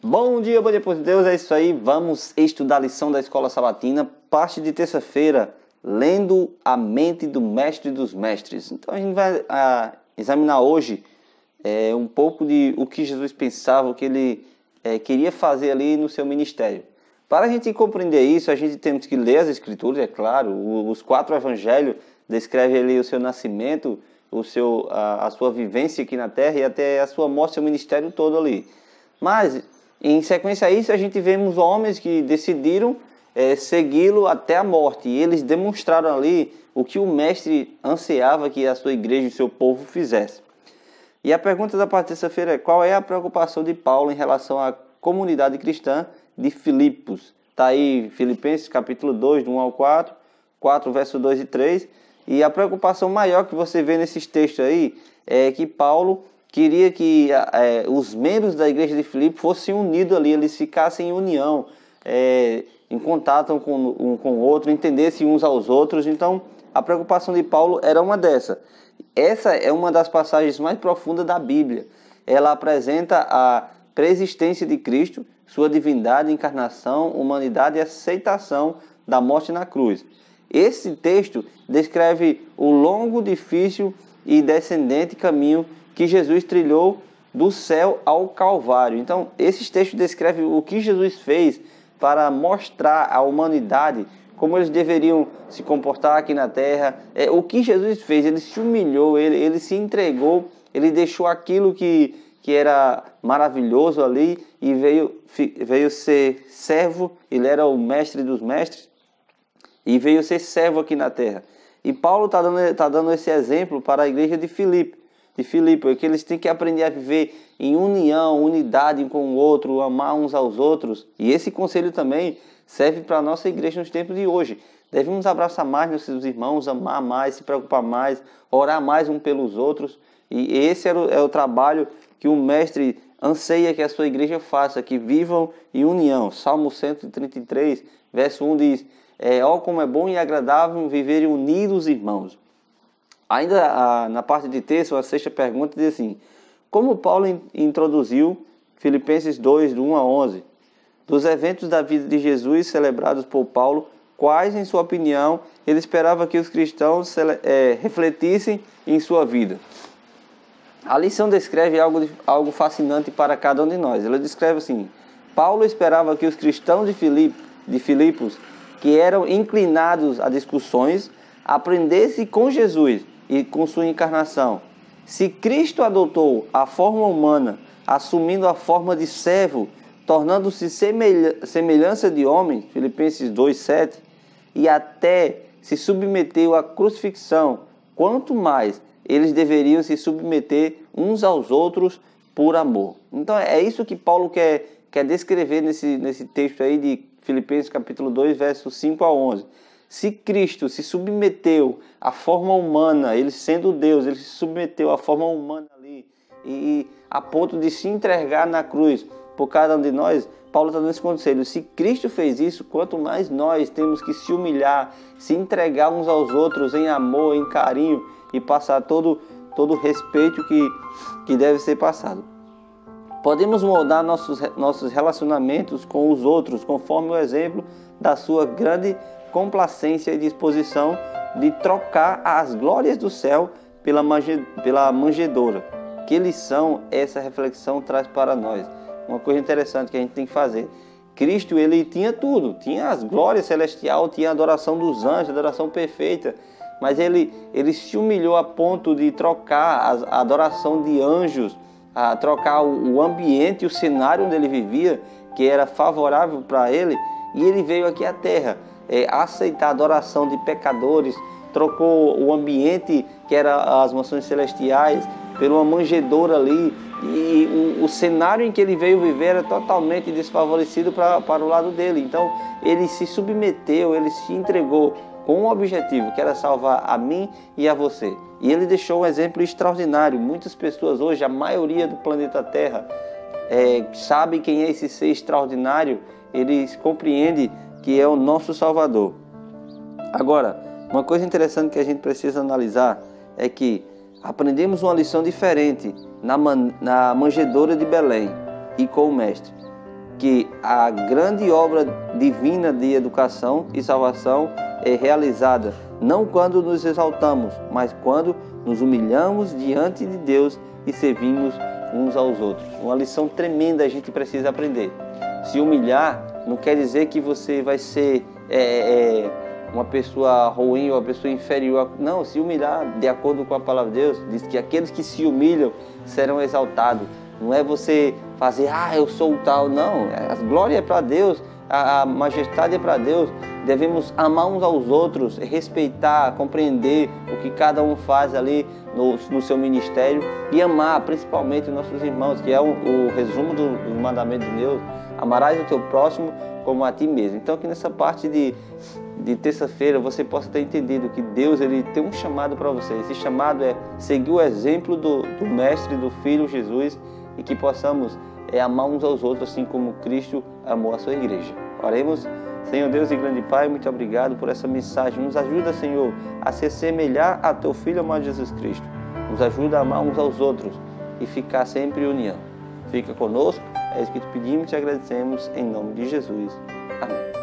Bom dia, povo de Deus, é isso aí. Vamos estudar a lição da Escola Sabatina, parte de terça-feira, lendo a mente do Mestre dos Mestres. Então a gente vai examinar hoje um pouco de o que Jesus pensava, o que ele queria fazer ali no seu ministério. Para a gente compreender isso, a gente temos que ler as Escrituras, é claro. Os 4 evangelhos descrevem ali o seu nascimento, a sua vivência aqui na terra e até a sua morte, seu ministério todo ali. Mas, em sequência a isso, a gente vemos homens que decidiram segui-lo até a morte. E eles demonstraram ali o que o mestre ansiava que a sua igreja e o seu povo fizesse. E a pergunta da parte de terça-feira é: qual é a preocupação de Paulo em relação à comunidade cristã de Filipos? Está aí Filipenses capítulo 2, do 1 ao 4 versos 2 e 3. E a preocupação maior que você vê nesses textos aí é que Paulo queria que os membros da igreja de Filipe fossem unidos ali, eles ficassem em união, em contato um com o outro, entendessem uns aos outros. Então, a preocupação de Paulo era uma dessa. Essa é uma das passagens mais profundas da Bíblia. Ela apresenta a preexistência de Cristo, sua divindade, encarnação, humanidade e aceitação da morte na cruz. Esse texto descreve o longo, difícil e descendente caminho que Jesus trilhou do céu ao Calvário. Então, esses textos descrevem o que Jesus fez para mostrar à humanidade como eles deveriam se comportar aqui na terra. O que Jesus fez, ele se humilhou, ele se entregou, ele deixou aquilo que era maravilhoso ali e veio ser servo. Ele era o mestre dos mestres e veio ser servo aqui na terra. E Paulo está dando esse exemplo para a igreja de Filipe, que eles têm que aprender a viver em união, unidade um com o outro, amar uns aos outros. E esse conselho também serve para a nossa igreja nos tempos de hoje. Devemos abraçar mais nossos irmãos, amar mais, se preocupar mais, orar mais uns pelos outros. E esse é o trabalho que o mestre anseia que a sua igreja faça, que vivam em união. Salmo 133, verso 1 diz: ó como é bom e agradável viverem unidos, irmãos. Ainda na parte de texto, a sexta pergunta diz assim: como Paulo introduziu Filipenses 2, do 1 a 11, dos eventos da vida de Jesus celebrados por Paulo, quais, em sua opinião, ele esperava que os cristãos refletissem em sua vida? A lição descreve algo fascinante para cada um de nós. Ela descreve assim: Paulo esperava que os cristãos de Filipos, que eram inclinados a discussões, aprendessem com Jesus e com sua encarnação. Se Cristo adotou a forma humana, assumindo a forma de servo, tornando-se semelhança de homem, Filipenses 2:7, e até se submeteu à crucifixão, quanto mais eles deveriam se submeter uns aos outros por amor. Então é isso que Paulo quer descrever nesse texto aí de Filipenses capítulo 2, versos 5 a 11. Se Cristo se submeteu à forma humana, ele sendo Deus, ele se submeteu à forma humana ali, e a ponto de se entregar na cruz por cada um de nós, Paulo está dando esse conselho: se Cristo fez isso, quanto mais nós temos que se humilhar, se entregar uns aos outros em amor, em carinho, e passar todo o respeito que deve ser passado. Podemos moldar nossos relacionamentos com os outros conforme o exemplo da sua grande complacência e disposição de trocar as glórias do céu pela manjedoura. Que lição essa reflexão traz para nós? Uma coisa interessante que a gente tem que fazer. Cristo, ele tinha tudo, tinha as glórias celestiais, tinha a adoração dos anjos, a adoração perfeita, mas ele se humilhou a ponto de trocar a adoração de anjos, a trocar o ambiente e o cenário onde ele vivia, que era favorável para ele, e ele veio aqui à terra aceitar a adoração de pecadores, trocou o ambiente que era as mansões celestiais por uma manjedoura ali, e o cenário em que ele veio viver era totalmente desfavorecido para o lado dele. Então ele se submeteu, ele se entregou com um objetivo, que era salvar a mim e a você. E ele deixou um exemplo extraordinário. Muitas pessoas hoje, a maioria do planeta Terra, sabe quem é esse ser extraordinário. Eles compreendem que é o nosso Salvador. Agora, uma coisa interessante que a gente precisa analisar é que aprendemos uma lição diferente na manjedoura de Belém e com o Mestre. que a grande obra divina de educação e salvação é realizada não quando nos exaltamos, mas quando nos humilhamos diante de Deus e servimos uns aos outros. Uma lição tremenda a gente precisa aprender. Se humilhar não quer dizer que você vai ser uma pessoa ruim ou uma pessoa inferior. Não, se humilhar, de acordo com a palavra de Deus, diz que aqueles que se humilham serão exaltados. Não é você fazer, eu sou o tal. Não, a glória é para Deus, a majestade é para Deus. Devemos amar uns aos outros, respeitar, compreender o que cada um faz ali no seu ministério e amar principalmente os nossos irmãos, que é o resumo do mandamento de Deus. Amarás o teu próximo como a ti mesmo. Então, que nessa parte de terça-feira você possa ter entendido que Deus ele tem um chamado para você. Esse chamado é seguir o exemplo do Mestre, do Filho Jesus, e que possamos amar uns aos outros assim como Cristo amou a sua igreja. Oremos. Senhor Deus e grande Pai, muito obrigado por essa mensagem. Nos ajuda, Senhor, a se assemelhar a Teu Filho amado Jesus Cristo. Nos ajuda a amar uns aos outros e ficar sempre em união. Fica conosco, é isso que te pedimos e te agradecemos em nome de Jesus. Amém.